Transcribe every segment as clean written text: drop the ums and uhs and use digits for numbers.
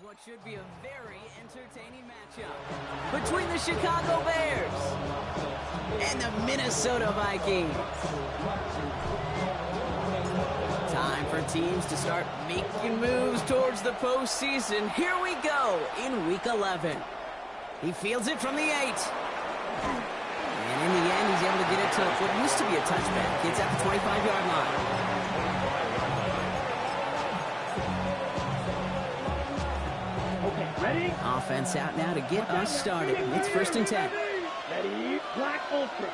what should be a very entertaining matchup between the Chicago Bears and the Minnesota Vikings. Time for teams to start making moves towards the postseason. Here we go in Week 11. He fields it from the 8. And in the end, he's able to get it to what used to be a touchback. It's at the 25-yard line. Ready? Offense out now to get us started. It's 1st and 10. Ready? Black Ultra.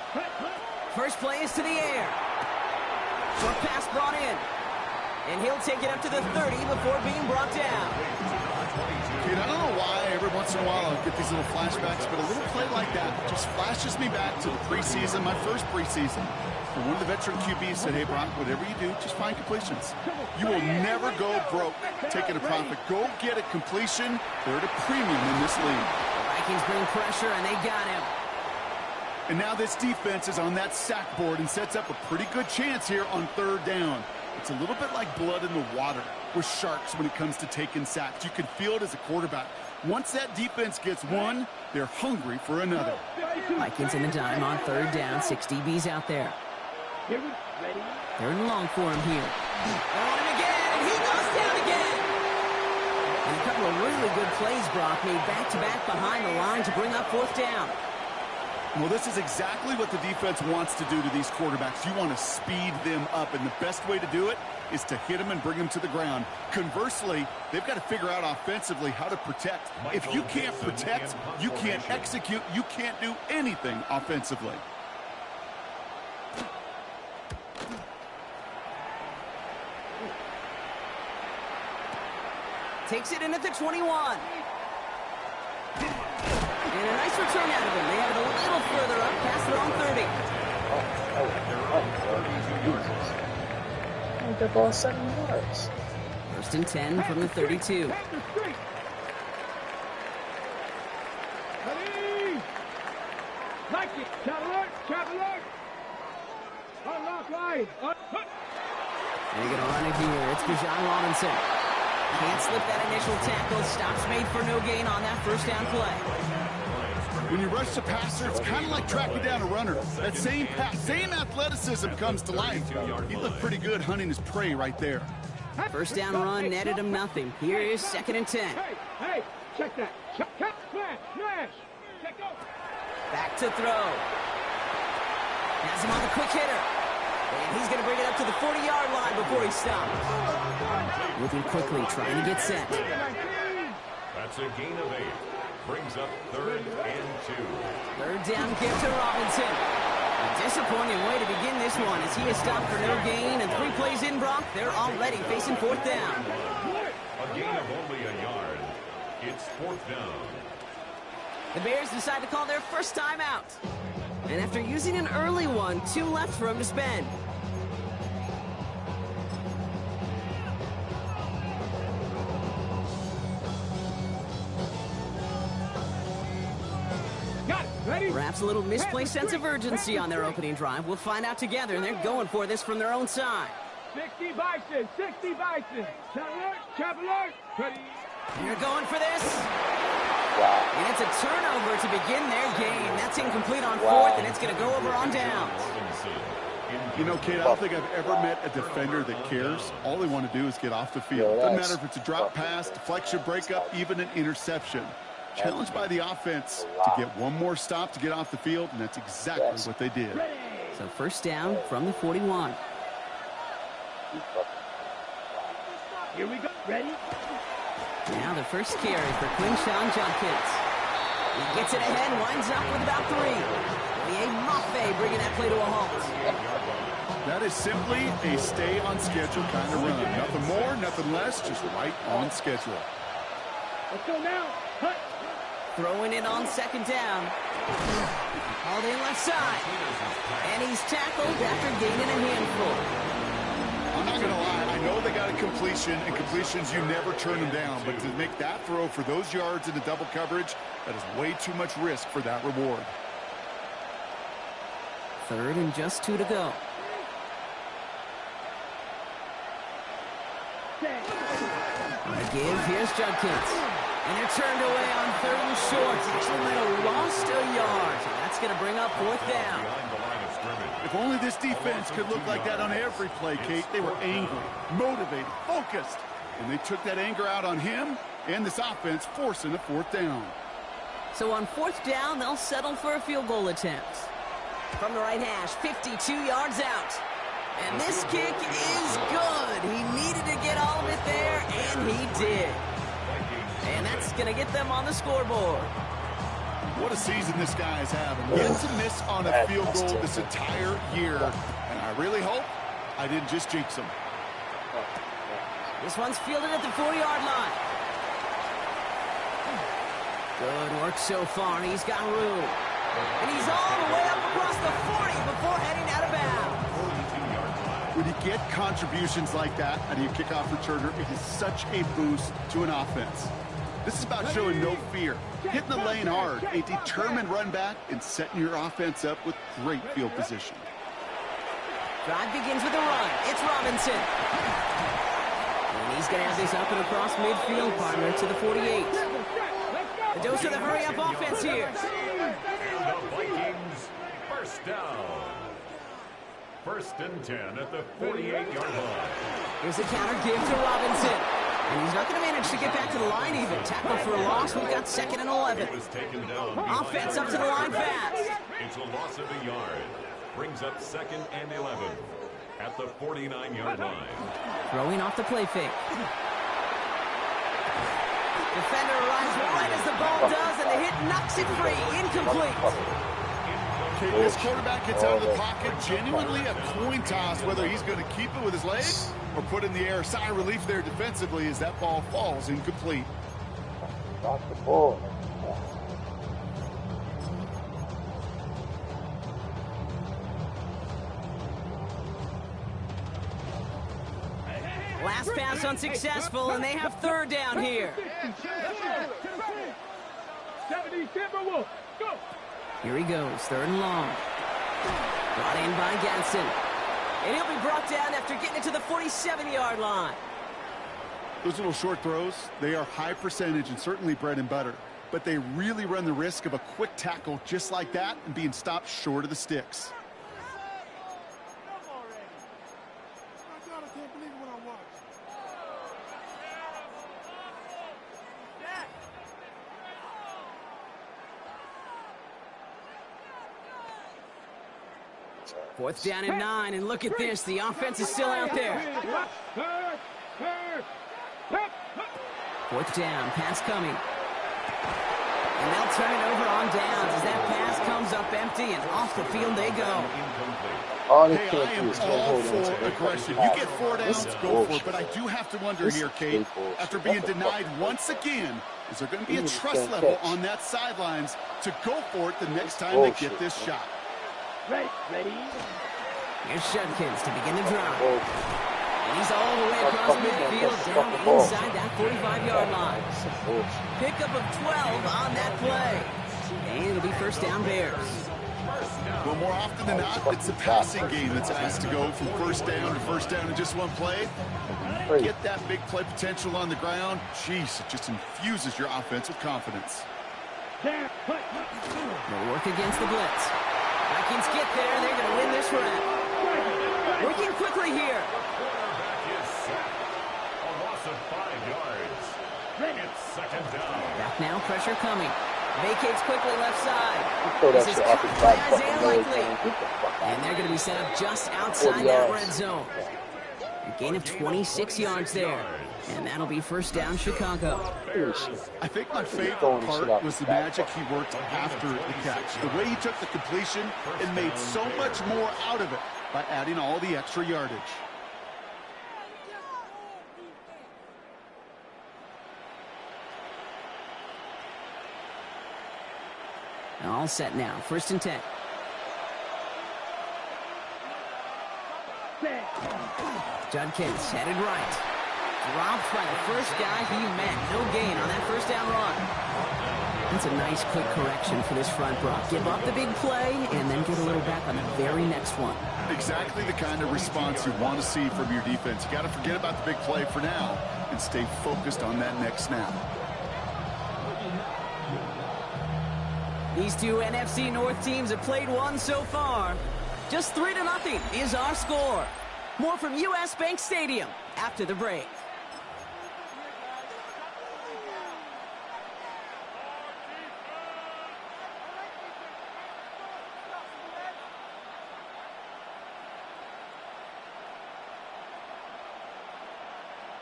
First play is to the air. Short pass brought in. And he'll take it up to the 30 before being brought down. Dude, I don't know why every once in a while I get these little flashbacks, but a little play like that just flashes me back to the preseason, my first preseason. And one of the veteran QBs said, hey, Brock, whatever you do, just find completions. You will never go broke taking a profit. Go get a completion. They're at a premium in this league. The Vikings bring pressure, and they got him. And now this defense is on that sack board and sets up a pretty good chance here on 3rd down. It's a little bit like blood in the water with sharks when it comes to taking sacks. You can feel it as a quarterback. Once that defense gets one, they're hungry for another. Vikings in the dime on 3rd down. 6 DBs out there. They're in long for him here. On him again, and he goes down again. And a couple of really good plays, Brock, made back-to-back behind the line to bring up 4th down. Well, this is exactly what the defense wants to do to these quarterbacks. You want to speed them up, and the best way to do it is to hit them and bring them to the ground. Conversely, they've got to figure out offensively how to protect. If you can't protect, you can't execute, you can't do anything offensively. Takes it in at the 21. And a nice return out of him. They have it a little further up past their own 30. The ball 7 yards. 1st and 10 from the 32. Like it. Trap alert. Unlock line. They're going to run it here. It's Bijan Robinson. Can't slip that initial tackle. Stops made for no gain on that 1st down play. When you rush the passer, it's kind of like tracking down a runner. That same pass, same athleticism comes to life. He looked pretty good hunting his prey right there. 1st down run netted him nothing. Here is 2nd and 10. Hey, check that. Smash. Check go. Back to throw. Has him on the quick hitter. And he's going to bring it up to the 40-yard line before he stops. Moving quickly, trying to get set. That's a gain of 8. Brings up 3rd and 2. 3rd down give to Robinson. A disappointing way to begin this one as he is stopped for no gain. And 3 plays in, Brock, they're already facing 4th down. A gain of only a yard. It's 4th down. The Bears decide to call their first timeout. And after using an early one, 2 left for him to spend. Perhaps a little misplaced sense of urgency on their opening drive. We'll find out together, and they're going for this from their own side. 60 Bison. Trap alert. Ready. They're going for this. And it's a turnover to begin their game. That's incomplete on 4th, and it's going to go over on downs. You know, Kate, I don't think I've ever met a defender that cares. All they want to do is get off the field. Doesn't matter if it's a drop pass, deflection, breakup, even an interception. Challenged by the offense to get one more stop to get off the field, and that's exactly what they did. So 1st down from the 41. Here we go. Ready? Now the first carry for Quinshawn Judkins. He gets it ahead, winds up with about 3. The Mafe bringing that play to a halt. That is simply a stay on schedule kind of run. Nothing more, nothing less, just right on schedule. Let's go now. Hut. Throwing it on 2nd down. Hauled in left side. And he's tackled after gaining a handful. I'm not going to lie. I know they got a completion, and completions, you never turn them down. But to make that throw for those yards in the double coverage, that is way too much risk for that reward. 3rd and just 2 to go. On a give, here's Judkins. And they're turned away on 3rd and short. Actually might have lost a yard. So that's going to bring up 4th down. If only this defense could look like that on every play, Kate. They were angry, motivated, focused. And they took that anger out on him and this offense, forcing a 4th down. So on 4th down, they'll settle for a field goal attempt. From the right hash, 52 yards out. And this kick is good. He needed to get all of it there, and he did. And that's going to get them on the scoreboard. What a season this guy is having. Yet to miss on a field goal this entire year. And I really hope I didn't just jinx him. This one's fielded at the 4-yard line. Good work so far. He's got room. And he's all the way up across the 40 before heading out of bounds. When you get contributions like that out of your kickoff returner, it is such a boost to an offense. This is about showing no fear, hitting the lane hard, a determined run back, and setting your offense up with great field position. Drive begins with a run. It's Robinson. And he's going to have this up and across midfield, partner, to the 48. The dose of the hurry-up offense here. And the Vikings, 1st down. 1st and 10 at the 48-yard line. Here's a counter give to Robinson. And he's not going to manage to get back to the line even. Tackle for a loss. We've got 2nd and 11. Was taken down. Offense up to the line fast. It's a loss of a yard. Brings up 2nd and 11 at the 49-yard line. Throwing off the play fake. Defender arrives right as the ball does, and the hit knocks it free. Incomplete. Okay, this quarterback gets out of the pocket, genuinely a coin toss whether he's going to keep it with his legs or put it in the air. Sigh of relief there defensively as that ball falls incomplete. Stop the ball. Last pass unsuccessful, and they have 3rd down here. 70 Timberwolves, go! Here he goes, 3rd and long. Brought in by Ganson. And he'll be brought down after getting it to the 47-yard line. Those little short throws, they are high percentage and certainly bread and butter. But they really run the risk of a quick tackle just like that and being stopped short of the sticks. Fourth down and 9, and look at this. The offense is still out there. 4th down, pass coming. And they'll turn it over on downs as that pass comes up empty, and off the field they go. Hey, I am all for aggression. You get 4 downs, go for it. But I do have to wonder here, Kate, after being denied once again, is there going to be a trust level on that sidelines to go for it the next time they get this shot? Ready? Here's Judkins to begin the drive. And he's all the way across midfield down inside that 45-yard line. Pickup of 12 on that play. And it'll be 1st down Bears. Well, more often than not, it's the passing game that's asked to go from 1st down to 1st down in just one play. Get that big play potential on the ground. Jeez, it just infuses your offense with confidence. They'll work against the blitz. Vikings get there. They're going to win this round. Working quickly here. A loss of 5 yards. It's 2nd down. Back now, pressure coming. Vacates quickly left side. Throw that This is shit caught off his by back. Isaiah Fucking Likely. get the fuck out. And they're going to be set up just outside that red zone. A gain of 26 yards there. And that'll be 1st down Chicago. I think my favorite part was the magic he worked after the catch. The way he took the completion and made so much more out of it by adding all the extra yardage. All set now. 1st and 10. Judkins headed right. Dropped by the first guy he met. No gain on that 1st down run. That's a nice quick correction for this front, Brock. Give up the big play and then get a little back on the very next one. Exactly the kind of response you want to see from your defense. You got to forget about the big play for now and stay focused on that next snap. These two NFC North teams have played one so far. Just 3-0 is our score. More from US Bank Stadium after the break.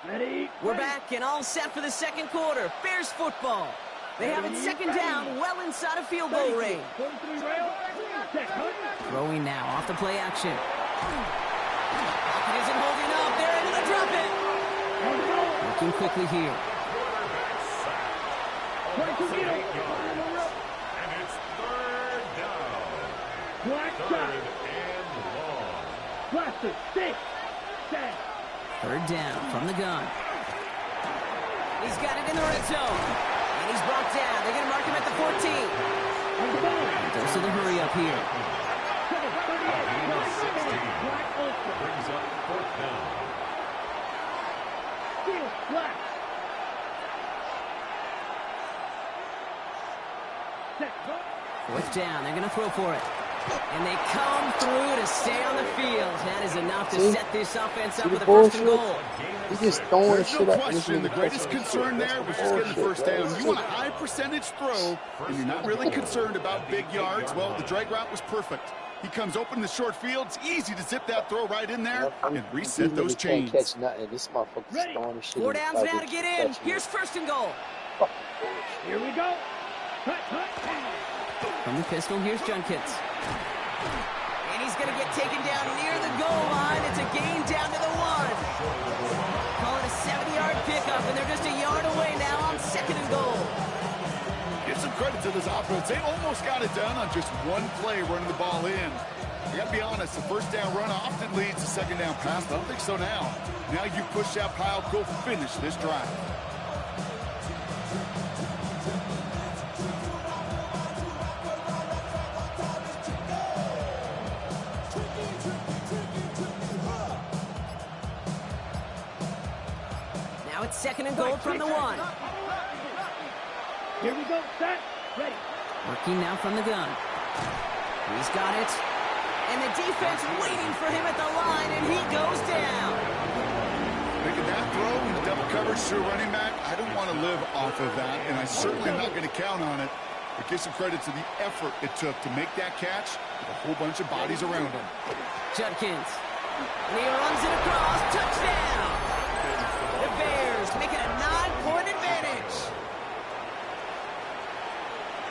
Ready? We're back and all set for the second quarter. Bears football. They have it second down, well inside of field goal range. Throwing now off the play action. It isn't holding up. They're able to drop it. Working quickly here. And it's third down. Third and long. Blaster, stick, set. Third down from the gun. He's got it in the red zone. And he's brought down. They're going to mark him at the 14. And goes to the hurry up here. Brings up fourth down. Steal, black. Set, go. Fourth down. They're going to throw for it. And they come through to stay on the field. That is enough to set this offense up with a first and goal. He just throwing There's shit no up. question. The greatest concern there was just getting the first down. You want a high percentage throw, and you're not really concerned about big yards. Well, the drag route was perfect. He comes open in the short field. It's easy to zip that throw right in there and reset those chains. Catch nothing. This motherfucker's throwing shit. 4 downs now to get in. Here's first and goal. Here we go. Cut, cut. From the pistol, here's Junkins. And he's going to get taken down near the goal line. It's a gain down to the 1. Call it a 70-yard pickup, and they're just a yard away now on second and goal. Give some credit to this offense. They almost got it done on just one play running the ball in. I got to be honest, the first down run often leads to second down pass. I don't think so now. Now you push that pile, go finish this drive. Now it's second and goal from the 1. Here we go. Set. Ready. Working now from the gun. He's got it. And the defense waiting for him at the line, and he goes down. Making that throw in double coverage to a running back, I don't want to live off of that, and I certainly am not going to count on it. But give some credit to the effort it took to make that catch with a whole bunch of bodies around him. Judkins. And he runs it across. Touchdown. The Bears make it a 9-point advantage.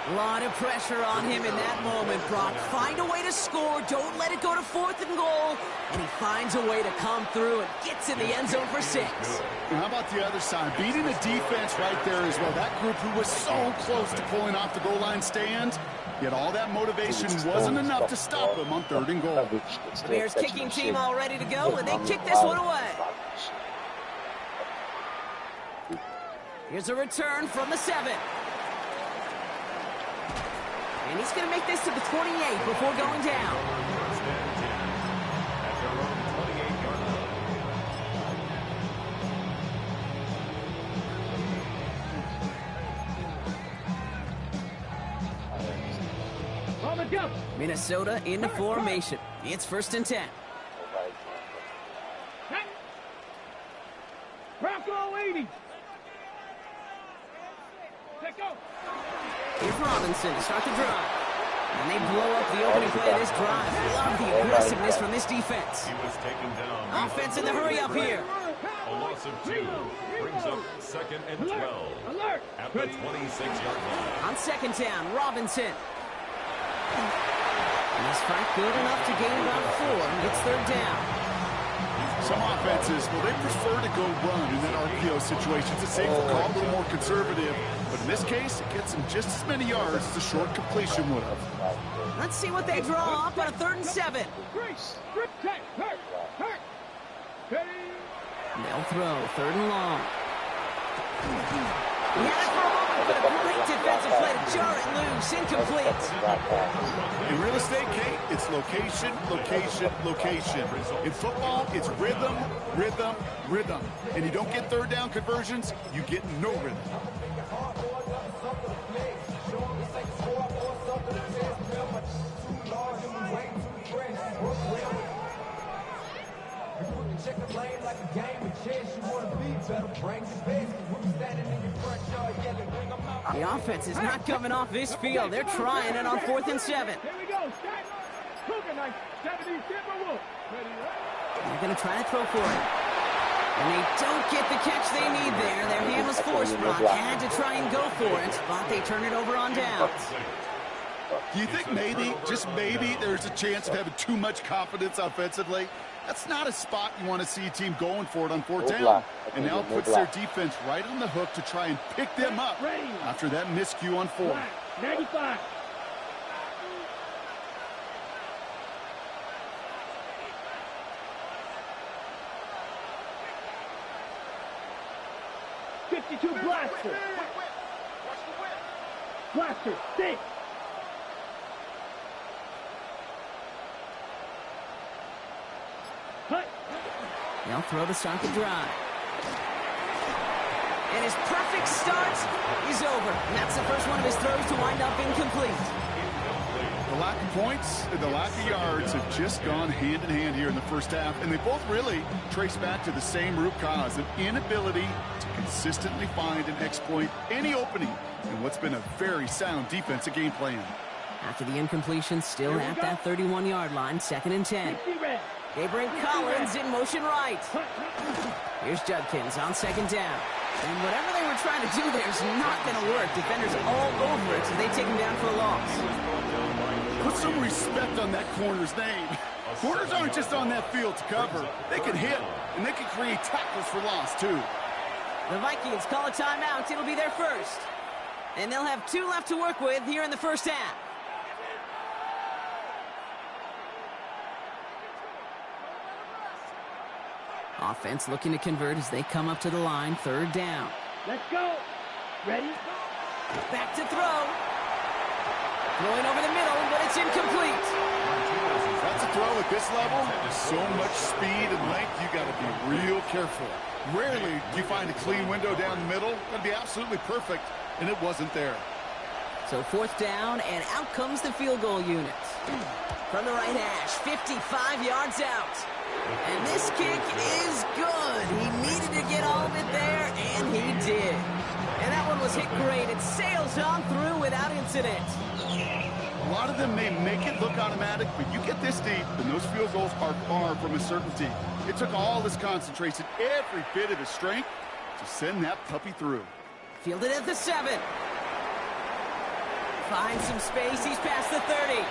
A lot of pressure on him in that moment, Brock. Find a way to score. Don't let it go to fourth and goal. And he finds a way to come through and gets in the end zone for 6. And how about the other side? Beating the defense right there as well. That group who was so close to pulling off the goal line stand, yet all that motivation wasn't enough to stop them on third and goal. The Bears kicking team all ready to go, and they kick this one away. Here's a return from the 7. And he's going to make this to the 28 before going down. First and 10 at their own 28-yard line. On the jump. Minnesota into formation. It's first and 10. Bronco 80. Let go. Here's Robinson to start the drive. And they blow up the opening play of this drive. Love the aggressiveness from this defense. He was taken down. Offense in the hurry up here. A loss of 2 brings up second and 12 Alert. at the 26-yard line. On second down, Robinson. And this fight good enough to gain about 4. It's third down. Some offenses, well, they prefer to go run in that RPO situation. It's a safer call, a little more conservative. But in this case, it gets them just as many yards as a short completion would have. Let's see what they draw up on a third and 7. Grace. Grip check. Hurt. Hurt. Ready. They'll throw third and long. He had it for a moment, but a great defensive play to jar it loose. Incomplete. In real estate, Kate, it's location, location, location. In football, it's rhythm, rhythm, rhythm. And you don't get third down conversions, you get no rhythm. The offense is not coming off this field. They're trying it on 4th and 7. Here we go. Start. Cougar 70 Timberwolves. They're going to try to throw for it. And they don't get the catch they need there. Their hand was forced. Brock had to try and go for it, but they turn it over on downs. Do you think maybe, just maybe, there's a chance of having too much confidence offensively? That's not a spot you want to see a team going for it on 4th down. And now it puts their defense right on the hook to try and pick them up after that miscue on 4. 95. Blaster. Blaster, 6. Cut. They'll throw to start the drive. And his perfect start is over. And that's the first one of his throws to wind up incomplete. The lack of points and the lack of yards have just gone hand in hand here in the first half, and they both really trace back to the same root cause, an inability to consistently find and exploit any opening in what's been a very sound defensive game plan. After the incompletion, still at that 31-yard line, 2nd and 10. They bring Collins in motion right. Here's Judkins on 2nd down. And whatever they were trying to do there is not going to work. Defenders all over it, so they take him down for a loss. Put some respect on that corner's name. Corners aren't just on that field to cover. They can hit, and they can create tackles for loss, too. The Vikings call a timeout. It'll be their first. And they'll have 2 left to work with here in the first half. Offense looking to convert as they come up to the line, 3rd down. Let's go. Ready? Back to throw. Throwing over the middle, but it's incomplete. That's a throw at this level. So much speed and length, you got to be real careful. Rarely do you find a clean window down the middle. That'd be absolutely perfect, and it wasn't there. So 4th down, and out comes the field goal unit. From the right hash, 55 yards out. And this kick is good. He needed to get all of it there, and he did. And that one was hit great. It sails on through without incident. A lot of them may make it look automatic, but you get this deep, and those field goals are far from a certainty. It took all his concentration, every bit of his strength, to send that puppy through. Fielded at the 7. Finds some space. He's past the 30.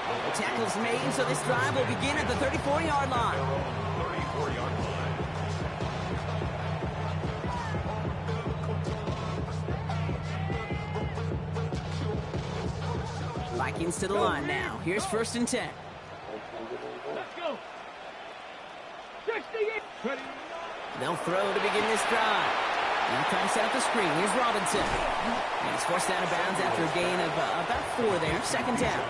The tackle's made, so this drive will begin at the 34-yard line. 34-yard line. Vikings to the line now. Here's 1st and 10. Let's go. 68. They'll throw to begin this drive. Now trying to set up the screen. Here's Robinson. And he's forced out of bounds after a gain of about 4 there. 2nd down.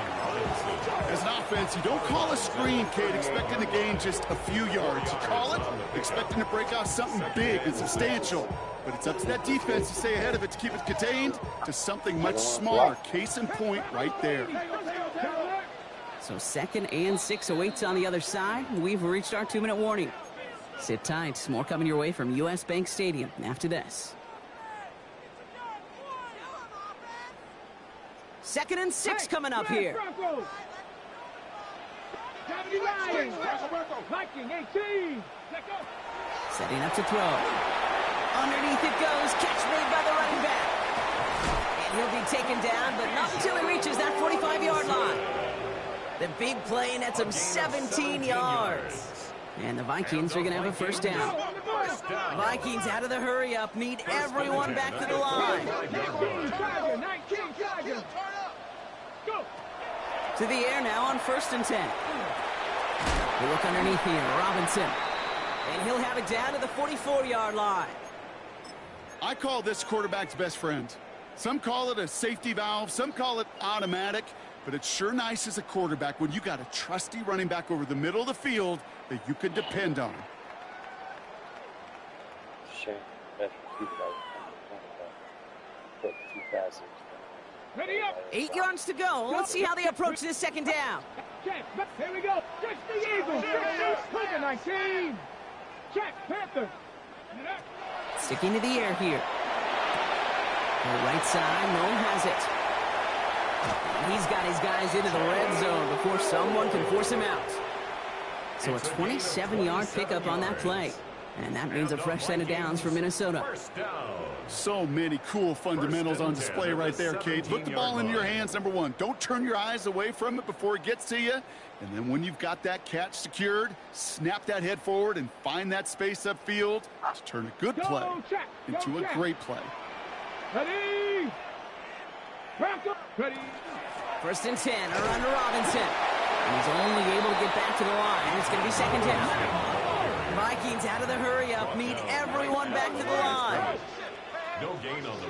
As an offense, you don't call a screen, kid, expecting to gain just a few yards. You call it expecting to break off something big and substantial. But it's up to that defense to stay ahead of it to keep it contained to something much smaller. Case in point right there. So 2nd and 6 awaits on the other side. We've reached our 2-minute warning. Sit tight. More coming your way from U.S. Bank Stadium after this. 2nd and 6 coming up here. Viking 18. Setting up to throw. Underneath it goes. Catch made by the running back. And he'll be taken down, but not until he reaches that 45-yard line. The big play nets him 17 yards. And the Vikings are going to have a 1st down. Vikings out of the hurry up. Need everyone back to the line. To the air now on 1st and 10. We look underneath here. Robinson. And he'll have it down to the 44-yard line. I call this quarterback's best friend. Some call it a safety valve. Some call it automatic. But it's sure nice as a quarterback when you got a trusty running back over the middle of the field that you can depend on. Shame. Ready up. 8 yards to go. Let's see how they approach this 2nd down. Check. Here we go. Catch the Eagles. Cougar 19. Check. Panther. Sticking to the air here. The right side, Nolan has it. And he's got his guys into the red zone before someone can force him out. So a 27-yard pickup on that play. And that means a fresh set of downs for Minnesota. So many cool fundamentals on display right there, Kate. Put the ball into your hands, number one. Don't turn your eyes away from it before it gets to you. And then when you've got that catch secured, snap that head forward and find that space upfield to turn a good play into a great play. Ready? Ready? First and 10, around to Robinson. And he's only able to get back to the line. It's going to be second down. Vikings out of the hurry-up, meet everyone back to the line. No gain on the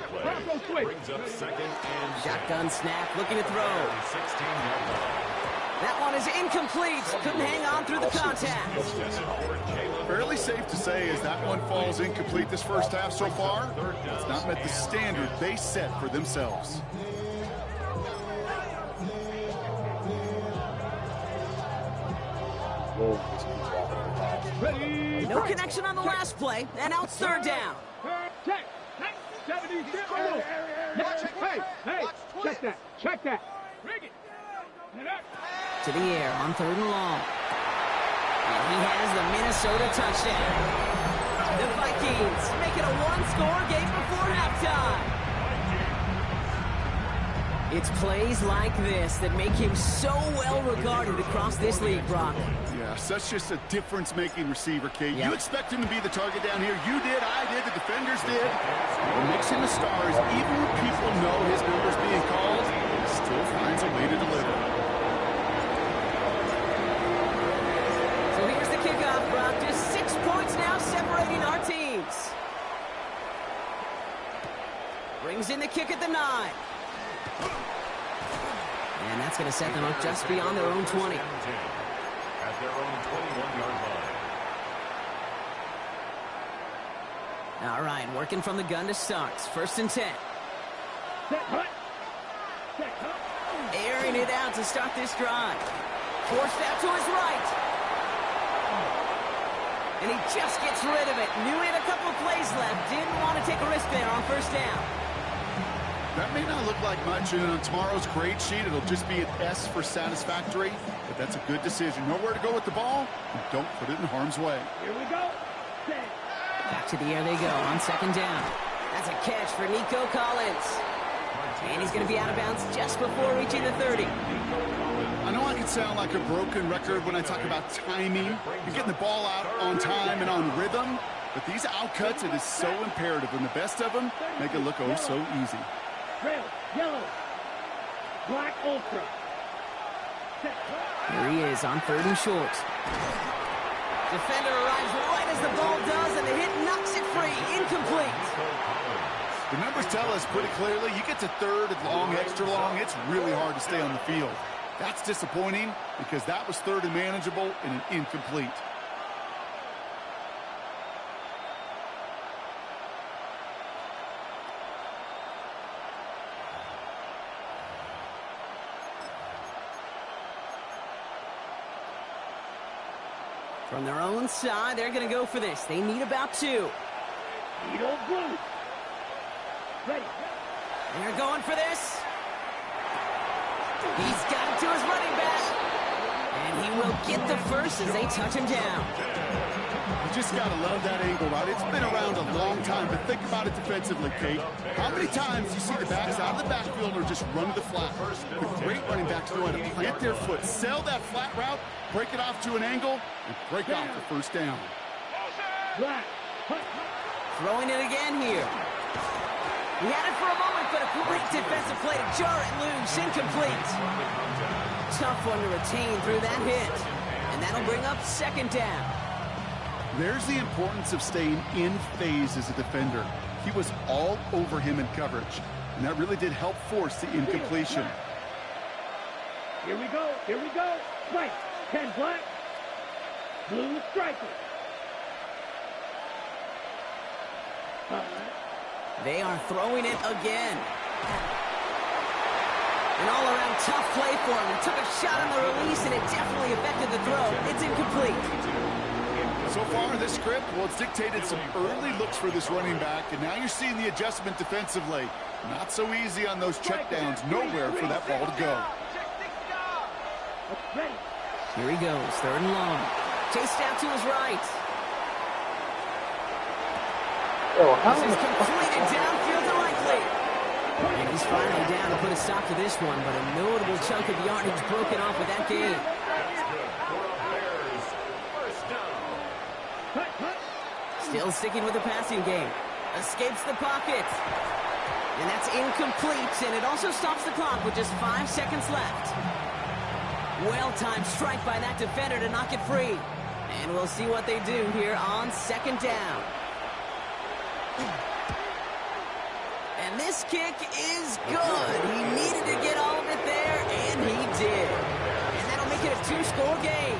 play. Brings up second and Shotgun snap, looking to throw. 16-yard line. That one is incomplete. Couldn't hang on through the contact. Fairly safe to say as that one falls incomplete this first half so far, it's not met the standard they set for themselves. Ready? No connection on the last play, and now it's third down. Check. 76. Hey, check that. Check that. Rig it. To the air on third and long. And he has the Minnesota touchdown. The Vikings make it a one-score game before halftime. It's plays like this that make him so well regarded across this league, Brock. Yeah, such just a difference-making receiver, Kate. Yep. You expect him to be the target down here. You did, I did, the defenders did. What makes him a star is even when people know his number's being called, he still finds a way to deliver. So here's the kickoff, Brock. Just 6 points now separating our teams. Brings in the kick at the 9. And that's going to set them up just beyond their own 20. At their own 21-yard line. All right, working from the gun to start. First and 10. Airing it out to start this drive. Forced out to his right. And he just gets rid of it. Knew he had a couple of plays left. Didn't want to take a risk there on first down. That may not look like much, and on tomorrow's grade sheet, it'll just be an S for satisfactory, but that's a good decision. Know where to go with the ball, and don't put it in harm's way. Here we go. Back to the air they go on second down. That's a catch for Nico Collins. And he's going to be out of bounds just before reaching the 30. I know I can sound like a broken record when I talk about timing and getting the ball out on time and on rhythm, but these outcuts, it is so imperative, and the best of them make it look oh so easy. Red, yellow, black, ultra. Here he is on third and short. Defender arrives right as the ball does, and the hit knocks it free. Incomplete. The numbers tell us pretty clearly, you get to third and long, extra long, it's really hard to stay on the field. That's disappointing because that was third and manageable and an incomplete. From their own side, they're going to go for this. They need about 2. Needle blue. Ready. They're going for this. He's got it to his running back. And he will get the first as they touch him down. You just got to love that angle route. It's been around a long time, but think about it defensively, Kate. How many times do you see the backs out of the backfield or just run to the flat? The great running backs know how to plant their foot, sell that flat route, break it off to an angle, and break off the first down. Black. Throwing it again here. He had it for a moment, but a great defensive play to jar it loose. Incomplete. Tough one to retain through that hit. And that'll bring up second down. There's the importance of staying in phase as a defender. He was all over him in coverage, and that really did help force the incompletion. Here we go. Here we go. Right. 10 black. Blue striker. They are throwing it again. An all-around tough play for him. He took a shot on the release, and it definitely affected the throw. It's incomplete. So far in this script, well, it's dictated some early looks for this running back, and now you're seeing the adjustment defensively. Not so easy on those checkdowns. Nowhere for that ball to go. Here he goes, 3rd and long. Chased out to his right. Yo, how This in is the fuck? completed downfield to likely. And he's finally down to put a stop to this one, but a notable chunk of yardage broken off with that game. That's good for a Bears first down. Still sticking with the passing game. Escapes the pocket. And that's incomplete, and it also stops the clock with just 5 seconds left. Well-timed strike by that defender to knock it free. And we'll see what they do here on 2nd down. And this kick is good. He needed to get all of it there, and he did. And that'll make it a 2-score game.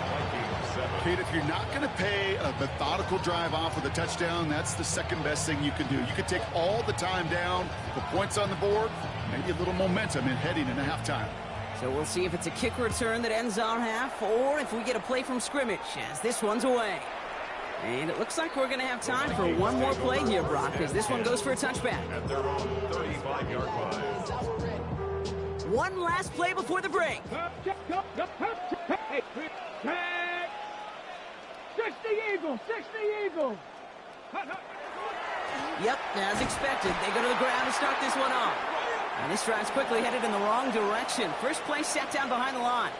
Kate, if you're not going to pay a methodical drive off with a touchdown, that's the second best thing you can do. You can take all the time down, put points on the board, maybe a little momentum in heading into halftime. So we'll see if it's a kick return that ends our half, or if we get a play from scrimmage, as this one's away. And it looks like we're going to have time for one more play here, Brock, because this one goes for a touchback. At their own 35-yard line. One last play before the break. 60 Eagles, 60 Eagles. Yep, as expected, they go to the ground to start this one off. And this drive's quickly headed in the wrong direction. First play set down behind the line.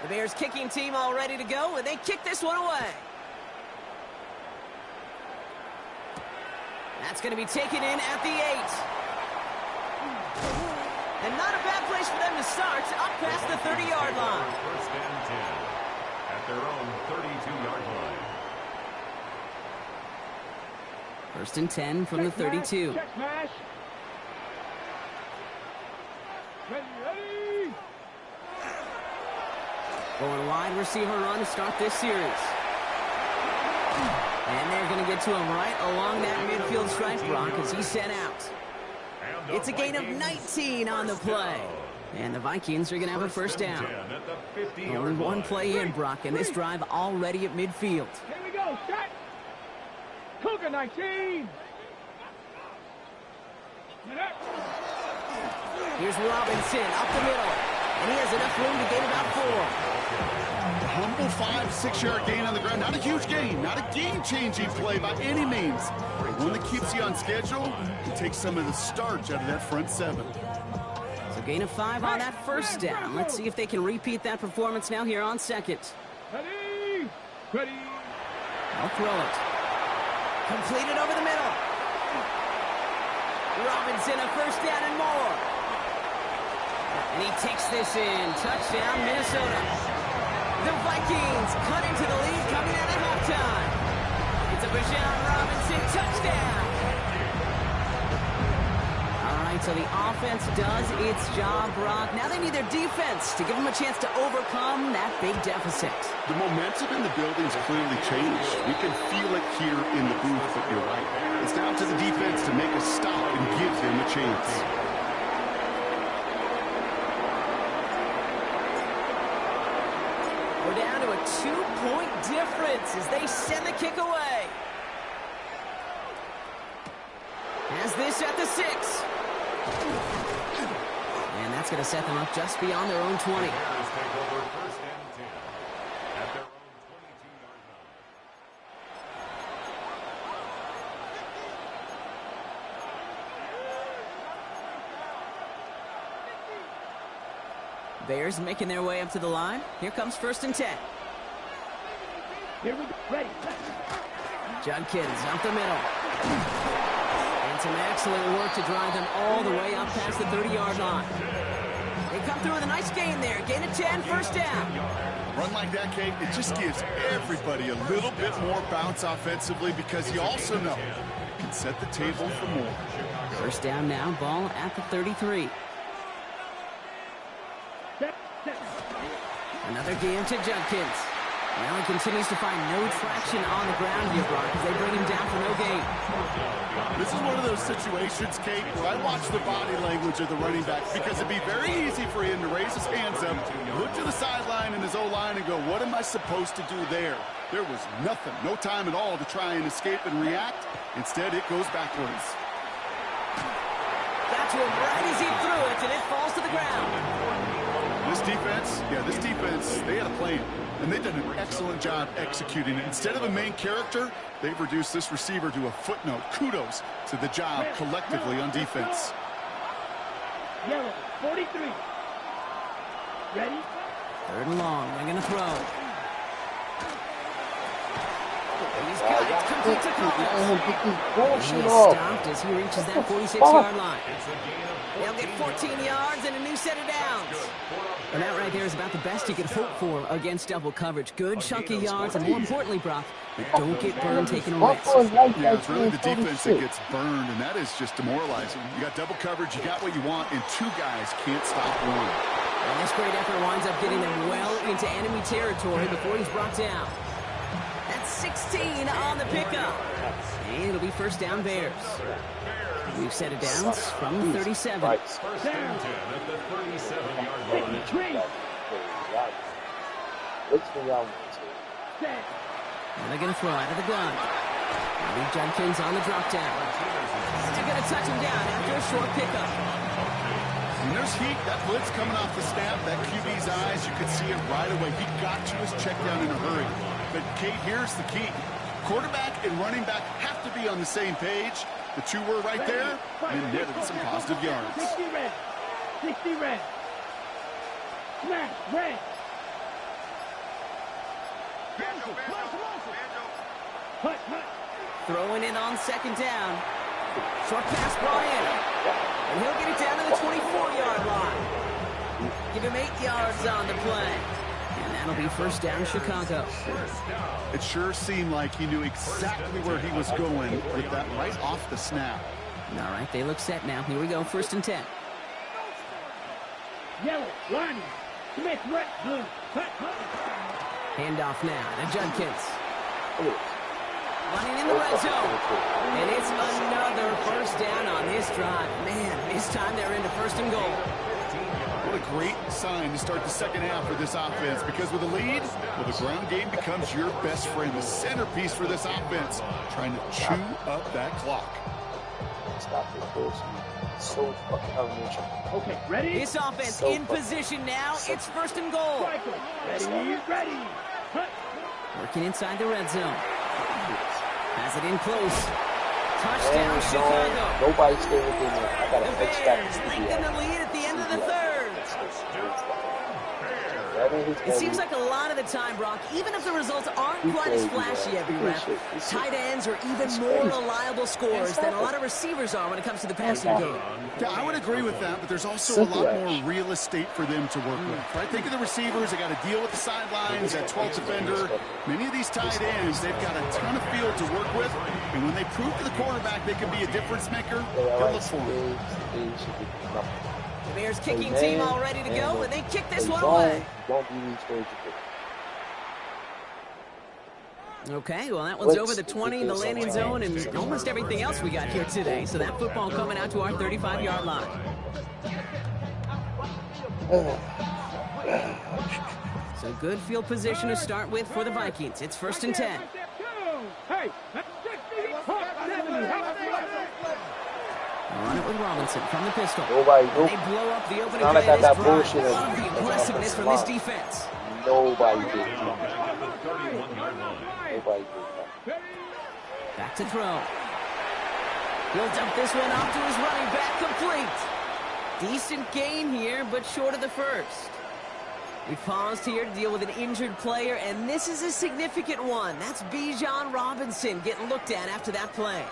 The Bears kicking team all ready to go, and they kick this one away. That's going to be taken in at the 8. And not a bad place for them to start, up past the 30-yard line. First and 10 at their own 32-yard line. First and 10 from the 32. Check smash. Ready. Going wide receiver run to start this series. And they're going to get to him right along that midfield stripe, Brock, as he's sent out. It's a gain of 19 on the play. And the Vikings are going to have a first down. Only one play in, Brock, and this drive already at midfield. Here we go. Set. Cougar 19. Here's Robinson up the middle. And he has enough room to gain about 4. A humble 5-6-yard gain on the ground. Not a huge gain, not a game-changing play by any means. But one that keeps you on schedule and takes some of the starch out of that front 7. So gain of 5 on that first down. Let's see if they can repeat that performance now here on 2nd. Ready. Ready. They'll throw it. Completed over the middle. Robinson a first down and more. And he takes this in. Touchdown, Minnesota. The Vikings cut into the lead coming out of halftime. It's a Bijan Robinson touchdown. All right, so the offense does its job, Brock. Now they need their defense to give them a chance to overcome that big deficit. The momentum in the building's clearly changed. We can feel it here in the booth, but you're right. It's down to the defense to make a stop and give them a chance. We're down to a 2-point difference as they send the kick away. Has this at the 6. And that's going to set them up just beyond their own 20. Bears take over first and 10 at their own 22-yard line. Bears making their way up to the line. Here comes first and 10. Here we go. Ready. Judkins up the middle. And some excellent work to drive them all the way up past the 30-yard line. They come through with a nice gain there. Gain of 10, first down. Run like that, Kate, it just gives everybody a little bit more bounce offensively because you also know you can set the table for more. First down now, ball at the 33. Set. Another game to Judkins. Well, he continues to find no traction on the ground here, Brock, as they bring him down for no gain. This is one of those situations, Kate, where I watch the body language of the running back because it'd be very easy for him to raise his hands up, look to the sideline in his O-line and go, what am I supposed to do there? There was nothing, no time at all to try and escape and react. Instead, it goes backwards. Got to him right as he threw it, and it falls to the ground. This defense, they had a plan, and they've done an excellent job executing it. Instead of a main character, they've reduced this receiver to a footnote. Kudos to the job collectively on defense. Yellow, 43. Ready? 3rd and long. They're going to throw. He's got it. Complete to Collins. He is stopped as he reaches that 46-yard line. They'll get 14 yards and a new set of downs. And that right there is about the best you could hope for against double coverage. Good chunky yards, and more importantly, Brock, you don't get burned taking a risk. Yeah, it's really the defense that gets burned, and that is just demoralizing. You got double coverage, you got what you want, and 2 guys can't stop one. And this great effort winds up getting them well into enemy territory before he's brought down. That's 16 on the pickup. And it'll be 1st down Bears. We've set it down from the 37. First and 10 at the 37-yard line. And they're going to throw out of the gun. Lee Judkins on the drop down. They're going to touch him down after a short pickup. When there's heat, that blitz coming off the snap, that QB's eyes, you could see it right away. He got to his check down in a hurry. But, Kate, here's the key. Quarterback and running back have to be on the same page. The 2 were right there, and netted some positive yards. 60 red. 60 red. Smash, red. Hut. Throwing in on 2nd down. Short pass brought in. And he'll get it down to the 24-yard line. Give him 8 yards on the play. And that'll be 1st down Chicago. It sure seemed like he knew exactly where he was going with that right off the snap. All right, they look set now. Here we go, 1st and 10. Yellow, line. Smith, red, blue. Handoff now to Judkins. Running in the red zone. And it's another 1st down on this drive. Man, this time they're into 1st and goal. What a great sign to start the 2nd half for this offense, because with a lead, well, the ground game becomes your best friend, the centerpiece for this offense, trying to chew up that clock. Okay, ready? This offense in position now. It's 1st and goal. Ready. Hut. Working inside the red zone. Has it in close. Touchdown, Chicago. Nobody stay within there. I got The to fix that. Bears lengthen the lead at the end of the 3rd. It seems like a lot of the time, Brock, even if the results aren't quite as flashy every rep, tight ends are even more reliable scorers than a lot of receivers are when it comes to the passing game. Yeah, I would agree with that, but there's also a lot more real estate for them to work with. Right? Think of the receivers. They got to deal with the sidelines, that 12th defender. Many of these tight ends, they've got a ton of field to work with, and when they prove to the quarterback they can be a difference maker, they'll look for them. The Bears kicking team all ready to go, and they kick this one away. Okay, well, that one's over the 20, the landing zone, and almost everything else we got here today. So that football coming out to our 35-yard line. So good field position to start with for the Vikings. It's 1st and 10. On it with Robinson from the pistol. They blow up the opening play of this drive. Love the aggressiveness from this defense. Nobody did. Back to throw. He'll dump this one off to his running back, complete. Decent gain here, but short of the 1st. We paused here to deal with an injured player, and this is a significant one. That's Bijan Robinson getting looked at after that play.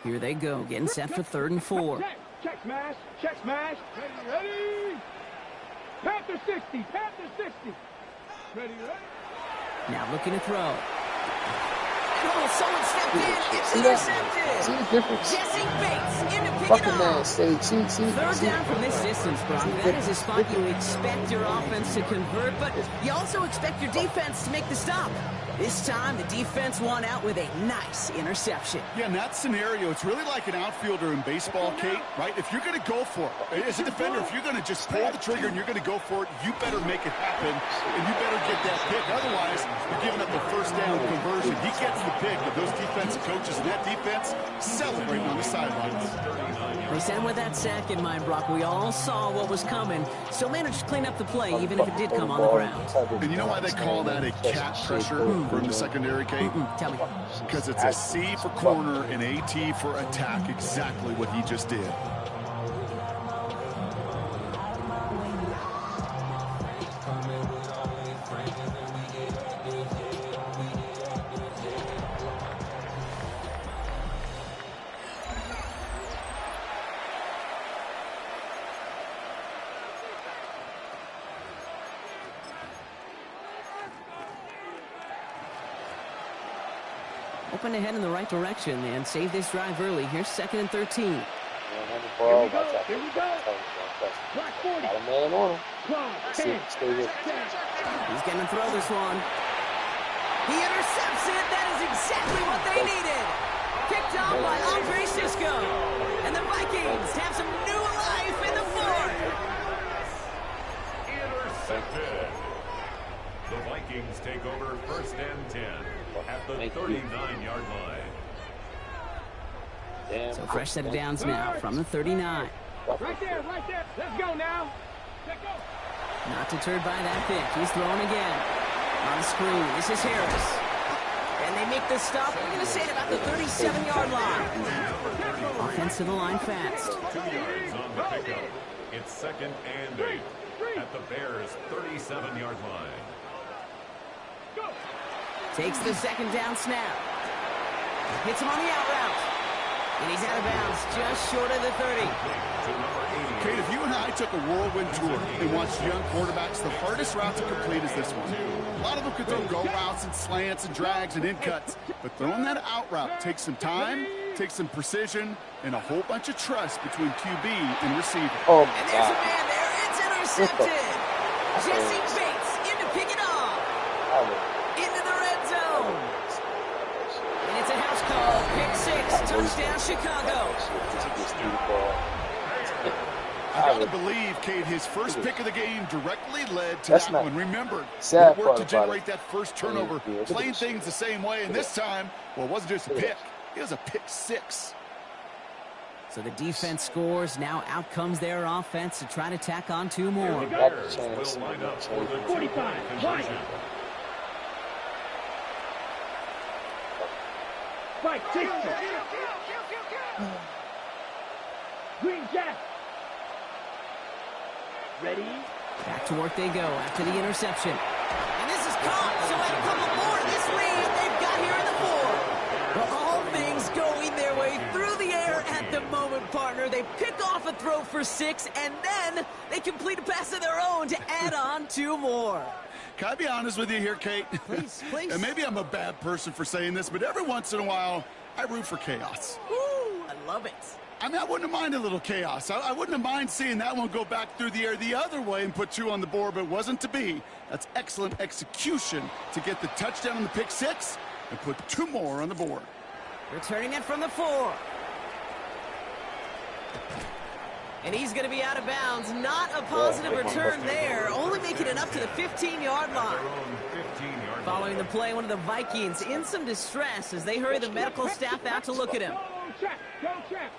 Here they go, getting set for 3rd and 4. Check smash. Ready. Panther 60. Ready. Now looking to throw. Oh, someone stepped in. It's See that? See intercepted. the difference? Jesse Bates in to pick it Fucking man, off. see. Third down from this distance, Brock. That is a spot you expect your offense to convert, but you also expect your defense to make the stop. This time, the defense won out with a nice interception. Yeah, in that scenario, it's really like an outfielder in baseball, Kate, right? If you're going to go for it, as a defender, if you're going to just pull the trigger and you're going to go for it, you better make it happen, and you better get that pick. Otherwise, you're giving up the first down conversion. He gets the pick, and those defensive coaches and that defense celebrating on the sidelines. They said with that sack in mind, Brock, we all saw what was coming, so managed to clean up the play, even if it did come on the ground. And you know why they call that a cat pressure from the secondary, Kate? Tell me. Because it's a C for corner and AT for attack, exactly what he just did. Hoping to head in the right direction and save this drive early. Here's 2nd and 13. Here we go. Black 40. Got a man on him. 12, Stay 10. here. He's going to throw this one. He intercepts it. That is exactly what they needed. Picked off by Andre Sisco. And the Vikings have some new life in the fourth. Intercepted. The Vikings take over 1st and 10 at the 39-yard line. Damn. So fresh set of downs now from the 39. Right there. Let's go now. Let's go. Not deterred by that pick. He's throwing again. On screen, this is Harris. And they make the stop. We're going to say it about the 37-yard line. Offense to the line fast. 2 yards on the pickup. It's 2nd and 8 at the Bears' 37-yard line. Takes the 2nd down snap. Hits him on the out route. And he's out of bounds just short of the 30. Kate, if you and I took a whirlwind tour and watched young quarterbacks, the hardest route to complete is this one. A lot of them could throw go routes and slants and drags and in cuts, but throwing that out route takes some time, takes some precision, and a whole bunch of trust between QB and receiver. Oh, And there's a man there. It's intercepted. Jesse Bates in to pick it off. Into the red zone. And it's a house call. Pick 6. Touchdown, Chicago. I gotta believe, Kate, his first pick of the game directly led to That's that not one. Remember, sad it worked to part about generate it. that first turnover, playing things the same way, and this time, well, it wasn't just a pick. It was a pick 6. So the defense scores. Now out comes their offense to try to tack on 2 more. Bears will line up for the 2-point conversion. Fight 60. Green Jack. Ready? Back to work they go after the interception. And this is caught, so add a couple more to this lead they've got here in the 4. Well, all things going their way through the air at the moment, partner. They pick off a throw for 6, and then they complete a pass of their own to add on 2 more. Can I be honest with you here, Kate? Please, please. And maybe I'm a bad person for saying this, but every once in a while, I root for chaos. Ooh, I love it. I mean, I wouldn't have minded a little chaos. I wouldn't have minded seeing that one go back through the air the other way and put 2 on the board, but it wasn't to be. That's excellent execution to get the touchdown on the pick 6 and put 2 more on the board. Returning it from the 4. And he's going to be out of bounds. Not a positive return there. Only making it up to the 15-yard line. Following the play, one of the Vikings in some distress as they hurry the medical staff out to look at him. Go check.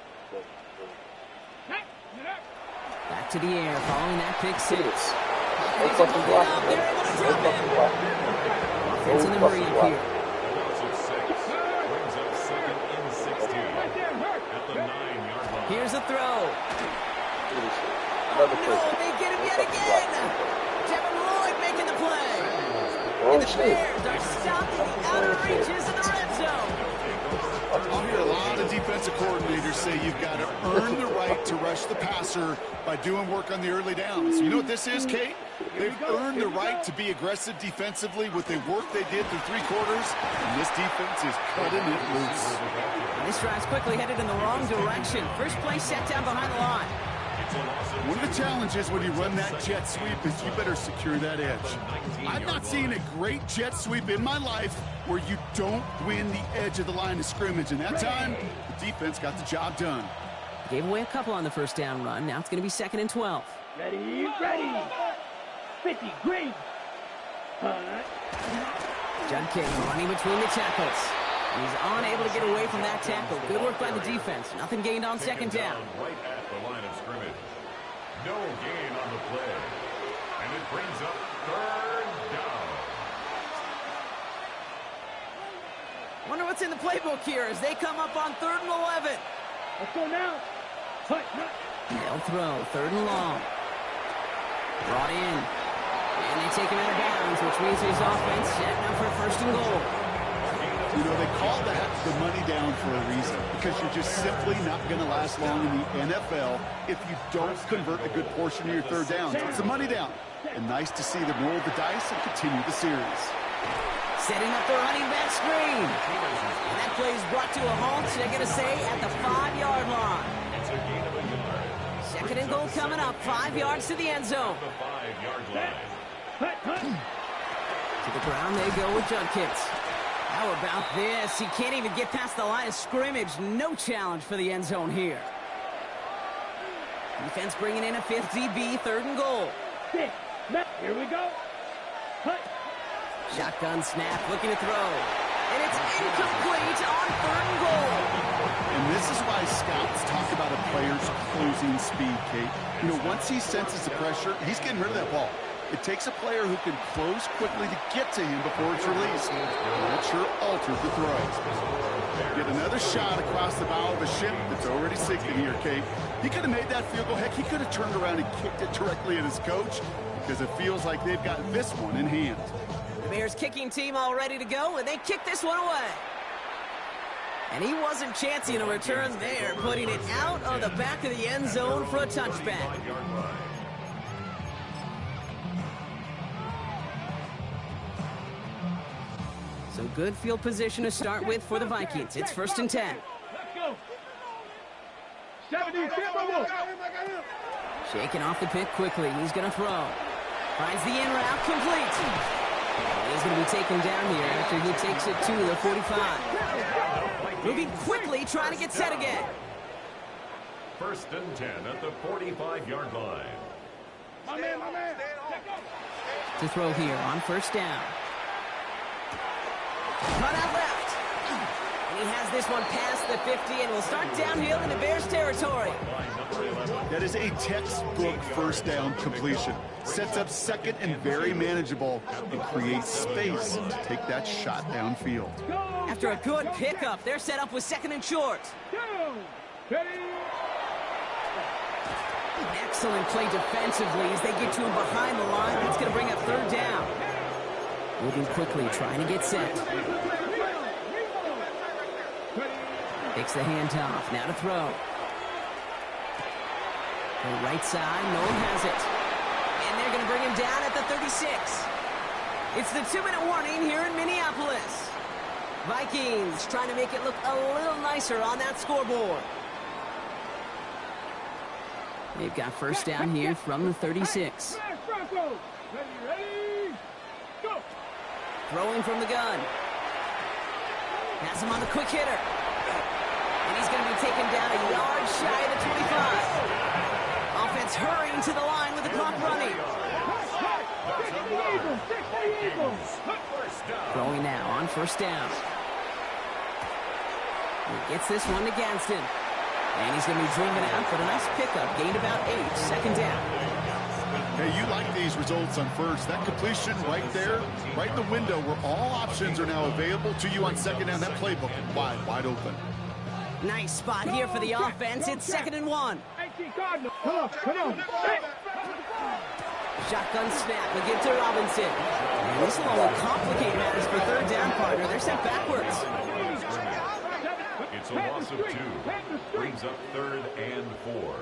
Back to the air following that pick 6. They're fucking blocking. They're able to drop They're fucking blocking. Offense in the hurry up here. Brings up 2nd and 16 at the 9-yard line. Here's a throw. Another No, person. they get him yet again. Devin Lloyd making the play. Oh, And the shit. Bears are stopping the outer reaches of the red zone. I'll hear a lot of defensive coordinators say you've got to earn the right to rush the passer by doing work on the early downs. You know what this is, Kate? They've earned the right to be aggressive defensively with the work they did through 3 quarters, and this defense is cutting it loose. This drive's quickly headed in the wrong direction. First play set down behind the line. One of the challenges when you run that jet sweep is you better secure that edge. I've not seen a great jet sweep in my life where you don't win the edge of the line of scrimmage, and that time, the defense got the job done. Gave away a couple on the first down run. Now it's going to be 2nd and 12. Ready, ready. 50, green. Judkins running between the tackles. He's unable to get away from that tackle. Good work by the defense. Nothing gained on 2nd down. Right at the line of scrimmage. No gain on the play. And it brings up 3rd down. Wonder what's in the playbook here as they come up on 3rd and 11. Let's go now. Hut, hut. They'll throw 3rd and long. Brought in. And they take him out of bounds, which means his offense setting up for 1st and goal. You know, they call that the money down for a reason, because you're just simply not going to last long in the NFL if you don't convert a good portion of your 3rd down. So it's the money down. And nice to see them roll the dice and continue the series. Setting up the running back screen. And that play is brought to a halt, they're going to say, at the 5-yard line. It's a gain of a yard. 2nd and goal coming up, 5 yards to the end zone. The 5-yard line. Hut, hut. To the ground they go with Judkins. How about this? He can't even get past the line of scrimmage. No challenge for the end zone here. Defense bringing in a 5th DB, 3rd and goal. 6. Here we go. Hut. Shotgun snap, looking to throw. And it's incomplete on 3rd and goal. And this is why scouts talk about a player's closing speed, Kate. You know, once he senses the pressure, he's getting rid of that ball. It takes a player who can close quickly to get to him before it's released. And that sure alters the throw. Get another shot across the bow of a ship that's already sinking here, Kate. He could have made that field goal. Heck, he could have turned around and kicked it directly at his coach, because it feels like they've got this one in hand. The Bears kicking team all ready to go, and they kick this one away. And he wasn't chancing a return there, putting it out of the back of the end zone for a touchback. So good field position to start with for the Vikings. It's 1st and 10. Let's go. 70, Shaking off the pick quickly. He's going to throw. Finds the in route, complete. And he's going to be taken down here after he takes it to the 45. Moving quickly, trying to get set again. 1st and 10 at the 45-yard line. My man. To throw here on 1st down. Run out left. And he has this one past the 50 and will start downhill into Bears territory. That is a textbook 1st down completion. Sets up 2nd and very manageable and creates space to take that shot downfield. After a good pickup, they're set up with 2nd and short. Excellent play defensively as they get to him behind the line. That's going to bring up 3rd down. Moving quickly, trying to get set. Takes the handoff, now to throw. The right side, no one has it. And they're going to bring him down at the 36. It's the 2-minute warning here in Minneapolis. Vikings trying to make it look a little nicer on that scoreboard. They've got 1st down here from the 36. Ready, go. Throwing from the gun. Has him on the quick hitter. And he's going to be taken down a yard shy of the 25. Offense hurrying to the line with the clock running. Throwing now on 1st down. He gets this one against him. And he's going to be driven out, but a nice pickup. Gained about 8, 2nd down. Hey, you like these results on 1st. That completion right there, right in the window where all options are now available to you on 2nd down. That playbook wide open. Nice spot here for the offense. It's 2nd and 1. Come on. Shotgun snap. We'll give to Robinson. And this will only complicate matters for 3rd down, partner. They're sent backwards. It's That's a loss of 2. Brings up 3rd and 4.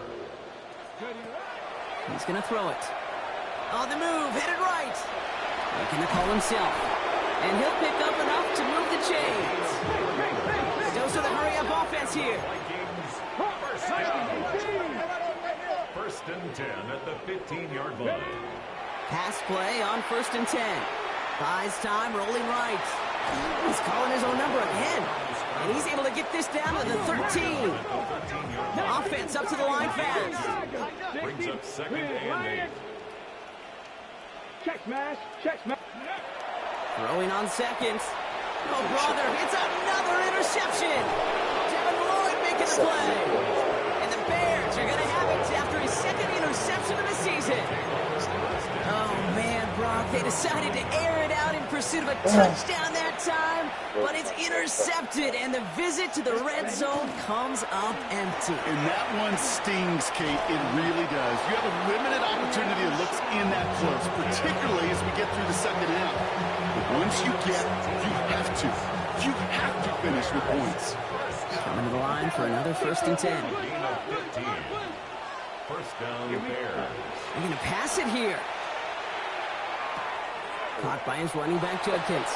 He's going to throw it. On the move, headed right. Making the call himself. And he'll pick up enough to move the chains. Goes to the hurry-up offense here. First down. 1st and 10 at the 15-yard line. Pass play on 1st and 10. Buys time, rolling right. He's calling his own number again. And he's able to get this down to the 13. Offense up to the line fast. Brings up 2nd and 8. Check smash. Check smash. Throwing on 2nd. Oh, brother, it's another interception. Devin Lloyd making the play. And the Bears are going to have it after his 2nd interception of the season. Oh, man, Brock, they decided to air it out in pursuit of a touchdown that time, but it's intercepted, and the visit to the red zone comes up empty. And that one stings, Kate. It really does. You have a limited opportunity that looks in that close, particularly as we get through the 2nd half. But once you get, you have to finish with points. Coming to the line for another 1st and 10. Gain of 15. 1st down, Bears. They're going to pass it here. Caught by his running back, Judkins.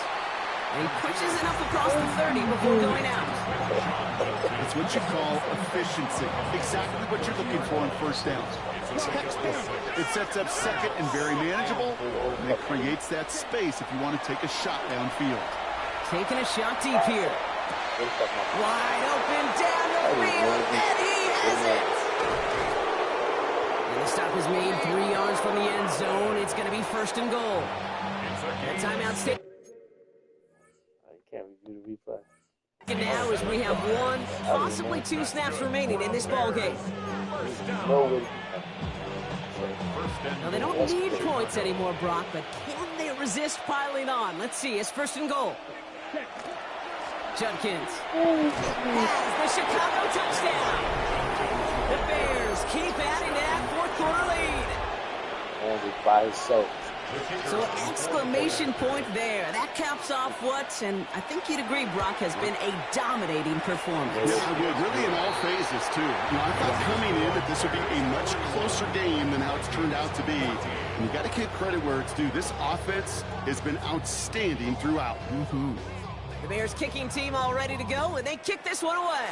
And he pushes it up across the 30 before going out. It's what you call efficiency. Exactly what you're looking for on 1st down. Textbook. It sets up 2nd and very manageable, and it creates that space if you want to take a shot downfield. Taking a shot deep here. Wide open down the field, and he has it. And the stop is made 3 yards from the end zone. It's going to be 1st and goal. That timeout stays. I can't review the replay. And now as we have 1, possibly 2 snaps remaining in this ball game. No way. Now they don't need points anymore, Brock, but can they resist piling on? Let's see. It's 1st and goal. Judkins has the Chicago touchdown. The Bears keep adding to that 4th quarter lead. Only by himself. So exclamation point there. That caps off what, and I think you'd agree, Brock, has been a dominating performance. Yeah, I would. Really in all phases, too. I thought coming in that this would be a much closer game than how it's turned out to be. And you got to give credit where it's due. This offense has been outstanding throughout. The Bears kicking team all ready to go, and they kick this one away.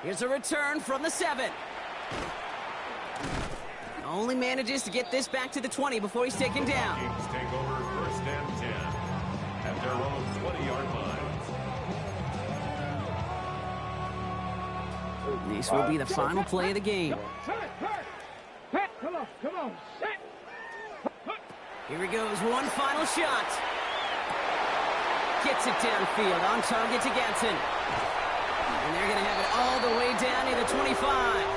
Here's a return from the 7. Only manages to get this back to the 20 before he's taken down. Kings take over 1st and 10 at their own 20-yard line. This will be the final play of the game. Come on. Set. Here he goes, one final shot. Gets it downfield, on target to Gatson. And they're going to have it all the way down to the 25.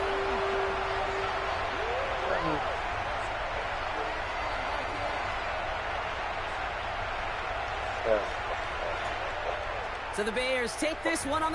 So the Bears take this one on the